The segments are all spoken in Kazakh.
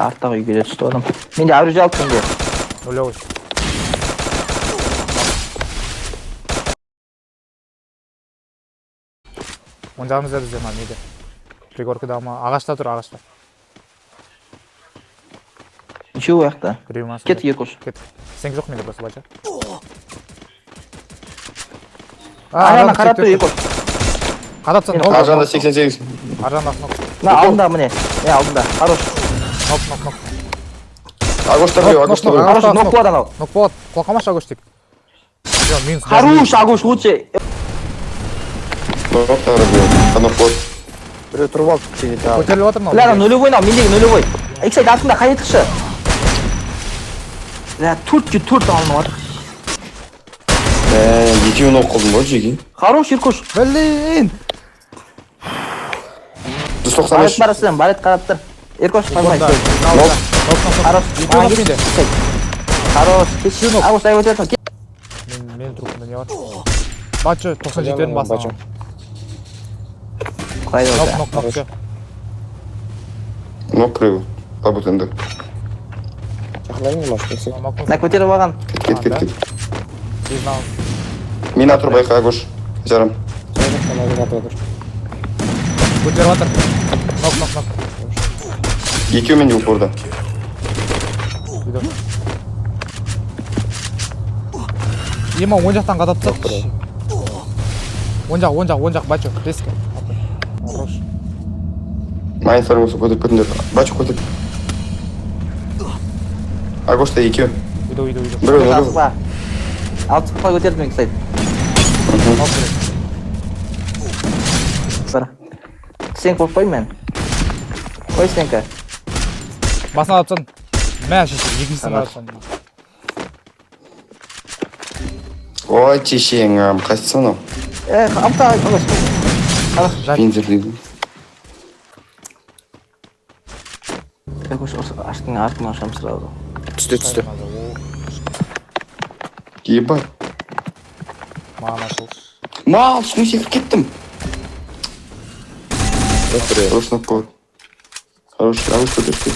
арттағы үйге түсті адам. Менде аврежі алып менде. Нулевой. Он жағымызда бізде ма неде? Пригоркада ма? Ағашта тұр, ағашта. Үшеу аяқта. Біреу ма? Кет, екі ұш. Кет. Сен жоқ менде просто бача. Аяғына қарап тұр, екі ұш. Қадапсың, Мен Аржанда 88. Аржанда ноқ. На, алдында міне. Не, алдында. Хорош. Ноқ. Агошта біреу, агошта біреу. Хорош, ноқ болады анау. Ноқ болады. Қолқамаш агош тек. Хорош, агош, лучше. Ноқ тағы біреу. Қанық бот. Біреу тұрып алды. Көтеріліп отыр ма? Бля, нулевой нау, мендегі нулевой. Эксайд артында қайытықшы. Бля, 4-4 алынып отыр. Екеуін оқ қылдым ғой жеге. Хорош, Иркош. Блин! 195. Барасың, барет қарап тұр. Иркош, қалмай. Ноқ. Хорош. Екеу ноқ менде. Хорош. Агош, ай өтетін. Менің трупымда не бар? Бачы, 97-лерін басын. Қайда Ноқ, өте. все. Ноқ біреу. Табыт енді. На, көтеріп алған. Кет. Не знал. Мина тұр байқа агош. Жарым. Көтеріп отыр. Ноқ. Екеу менде упорда. Ема он жақтан қадап тұр. Он жақ, бачу. Резко. Хорош. Майын формасы көтіп көтіндер. Бачу көтіп. Агошта екеу. Үйді. Біреу. Жазға. Алты қой көтерді мен кісайды. Бір. Сен қорқпай мен. Қой сенкі. Басына атсын. Мә шешен, екіншісін атсын. Ой, тешең, қайсысы анау? Амта, Бензер дейді. Аштың артын ашам сұрады. Түсті. Ебай. Маған ашыл. Мал, түсіне секіріп кеттім. Хорош нап болады. Хорош, ауыз көтерші.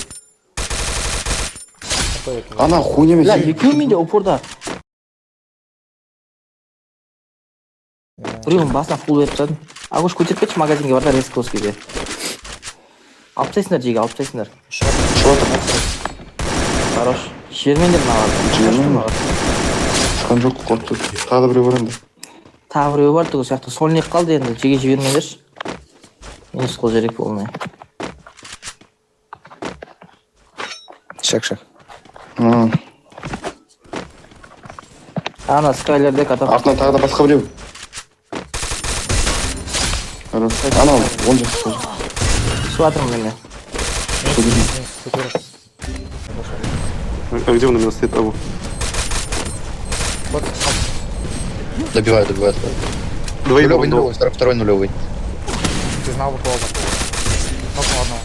Ана хуйня мен Бля, екеу менде упорда. Біреуін басына фул беріп тадым. Агош көтеріп кетші магазинге барда резковскийге. Алып тайсыңдар жеге, алып тайсыңдар. Хорош. Жермендер маған. Шқан жоқ қорты. Тағы біреу бар енді. Тағы біреу бар тұғы сияқты. Солнек қалды енді. Жеге жібермеңдерші. Мен ұсқыл жерек болмай. Шак. Ана скайлерде катап. Артынан тағы да басқа біреу. Анау, он жақсы. Суатырмын мене. А где он именно стоит того? Добивают. Нулевой, второй нулевой. Ты знал бы колба. Нокнул одного.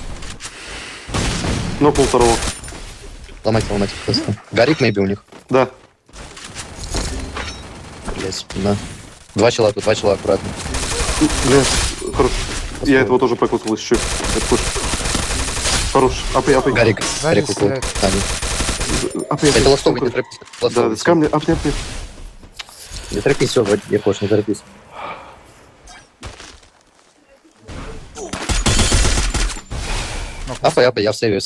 Нокнул второго. Ломать просто. Гарик maybe у них. Да. Блять, спина. Два чела аккуратно. Блин, хорош. Я этого тоже прокусывал еще. Это слышь. Хорош. Апы. Гарик укол. стреляет. Апы. Это ластовый, не торопись. Да, с камня. Апы. Не торопись, все, я кош, не торопись. Апа, я в сейве.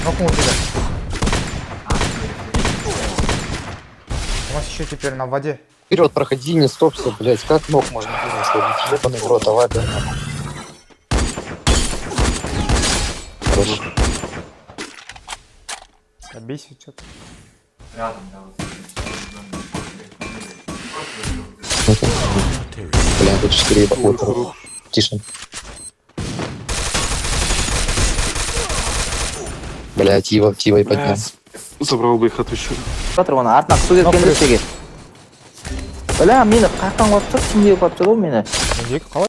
Нокнул тебя. У нас еще теперь на воде. Вперед, проходи, не стопся, блять, как ног можно бизнес ходить? Ебаный в рот, давай, да. Хорош. Бейся что-то. Бля, тут 4 ебаха. Тише. Блять, Тива и поднял. Забрал бы их отвечу. Жатыр оны артына су кеткенде істеге. Бля, мені қақтан қойып тұр, түсімдегі қойып тұр ғой мені. Мендегі қалай?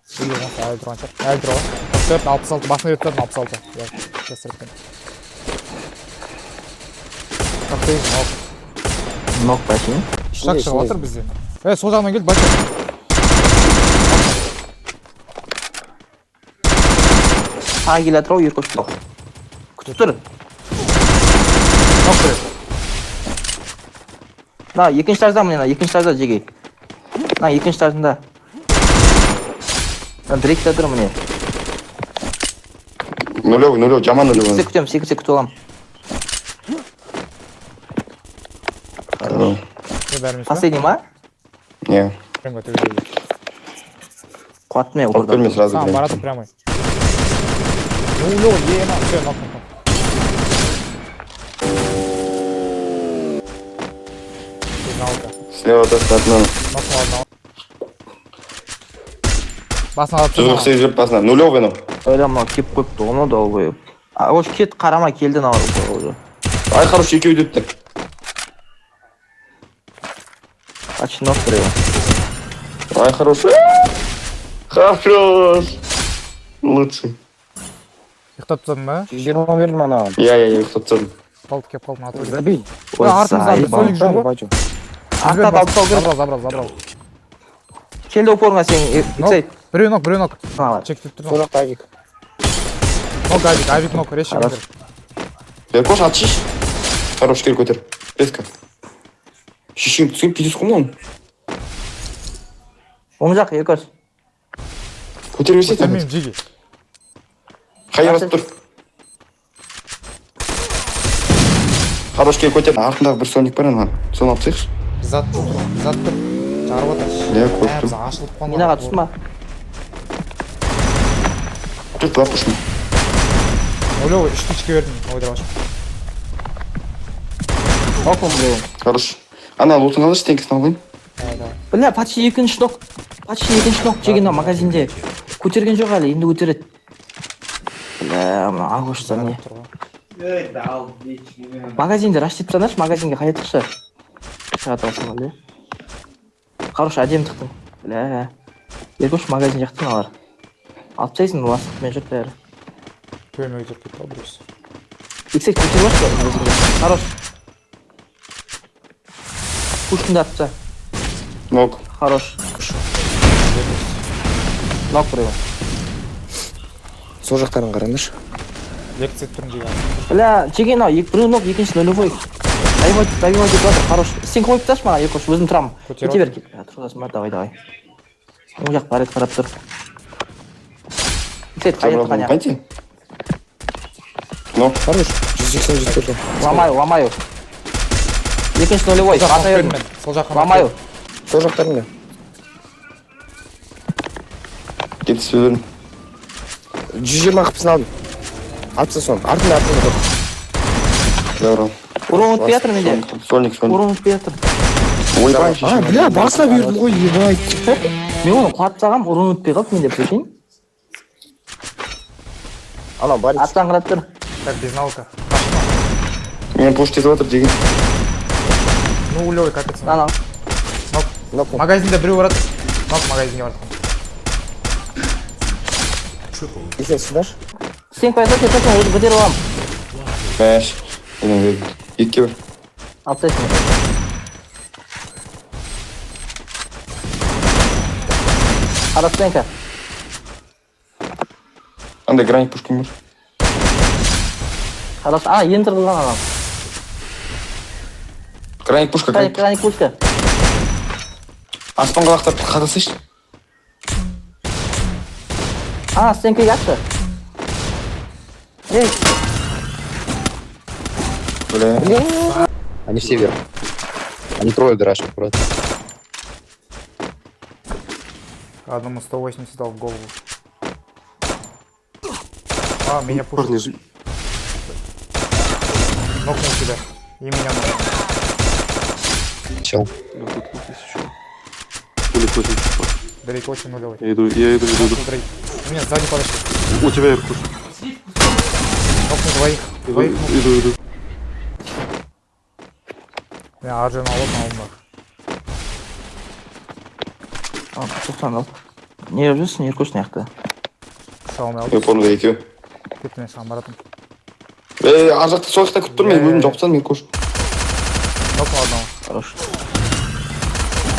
Әлі тұрған шығар. Әлі тұр ғой. 64, 66, басына өттірдім 66. Я кестіріппен. Нок бәшін. Шақ шығып отыр бізден. Сол жағынан кел, бача. Тағы келе тұр ғой, екі ұшты. күтіп тұр. На, екінші этажда мына, екінші этажда жеге. На, екінші этажында. На, директе тұр міне. Нулевый, жаман Сексе нулевый. күтем, сексе күтіп алам. бәріміз Последний ма? Не, Қуаттым я от берме сразу. сам блин. барады прямой. Нулевой, все, нок. Слева достаточно. Басын алып Жүзік тұрмын. сезіп басына. Нулевый, ну. Ойлама, кеп қойыпты оны да ойып. А, ош кет қарама келді на уже. Ай, хорош, екеуі де өтті. Почти ног біреу. Ай, хорош. Хорош. Лучший. Ұйықтап тұрдың ба? 20 бердім анаған. Я их тут целый. Қалды кеп қалды натуре. Забей. Ой, артымызда заебал. солик жүр ғой. Бачу. Артта алып тау керек. Забрал. Келді опорыңа сен, иксайт. Біреу нок. Ала. Чектіп тұр. Сол жақта авик. Нок авик нок. Реши. Хорош. Беркош, атшиш. Хорош, кел көтер. Резко. Шишин, түскен пиздец қомын. Оң жақ, екош. Көтер берсей там. Көтермеймін жеге. Қайыр басып тұр. Хорош, кел көтер. Артындағы бір соник бар ана. Соны алып тастайықшы. Зат тұр. Жарып отыр. Я көрдім. Біз ашылып қалмады. Минаға түсма. Тұр, тұр, тұр. Нулевой, 3 тычки бердім. Ойдыраш. Оқым біреу. Хорош. Ана лутын алыш, теңкісін алайын. Бля, почти екінші ног. Жеген магазинде. Көтерген жоқ әлі, енді көтереді. Бля, мына ағошса не. Магазинде раштеп санаш, магазинге қайтықшы. Шығат алсың әлі. Хорош, әдем тықтың. Бля. Еркош магазин жақтың алар. Алып тастайсың, ластықпен жүр бәрі. Төмен өйтіп кетті біріз. Иксек көтер баш па магазинге. Хорош. Пушкинді атса. Ног. Хорош. Ног біреу. Сол жақтарын қараңдаршы. Лекция тұрын жеге. Бля, жеген ау, біреу ног, екінші нулевой. Давай деп жатыр, хорош. Сен қойып тасташы маған, Еркош, өзім тұрамын. Кете бер. Тұрғасын ба, давай. Оң жақ барет қарап тұр. Иксек, қайет қаня. Пойди. Ну, Хорош. 180 жетті. Ламаю. Екінші нулевой, ата ердің. Сол жаққа. Ламаю. Сол жақтарында. кетті сөйлерін. 120 қыпсын алдым. Атса сон. Артында тұр. Добро. Урон өтпей жатыр менде. Сольник. Урон өтпей жатыр. Ойбай, А, бля, баса бердім ғой, ебай. Мен оны қуаттағам, урон өтпей қалып менде, прикинь. Ана, бар. Аттан қарап тұр. Так, безналка. мен пош тезіп жатыр деген. Нулевой капец. Ана. Нок. Магазинде біреу барады. Нок магазинге барады. Есен сыдаш. Сен қойса, сен өзі көтеріп алам. Мәш. Екке бір. Алып тастайсың. Арастенка. Андай граник пушкин бар. Хорош. А, енді тұрғылған адам. Граник пушка. Краник пушка. Аспанға лақтап қатасайшы. А, стенкаге атшы. Эй, Бля. Они все вверх. Они трое драшат, брат. Одному 180 дал в голову. А, меня пушит. Парни, ж- Нокнул себя. И меня нокнул. Чел. Улик очень. Далеко очень нулевой. Я иду. Смотри. У меня сзади подошли. У тебя Иркуш. Нокнул двоих. Иду. Я аржен алып алынбақ. тоқтан ал. Не жүрсің, Еркош неяқты. Шауын алып. Я помню, екеу. Кетті мен саған баратын. Ар жақта сол жақта күтіп тұр, мен өзім жауып тастадым, Еркош. Нокнул одного. Хорош.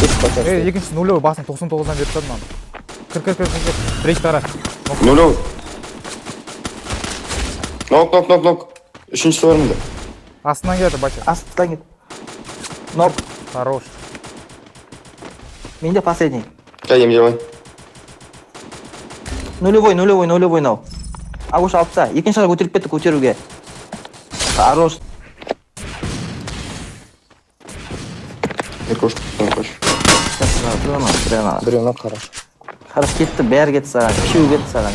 Екіншісі нулевой басын 99-дан беріп тұрды маған. Кір. Дрейк тара. Нулевый. Нок. Üçüncüsü var mıydı? Астынан келеді бача. Астан кет. Нок. Хорош. Менде последний. Geldim Cemal. Нулевой мынау. Агуш алып таста. Екінші жағы көтеріп кетті көтеруге. Хорош. Koş. Koş. Бревна хорошо. Хорош кетті, бәрі кетті саған. Үшеуі кетті саған.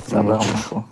Забрал, ушел.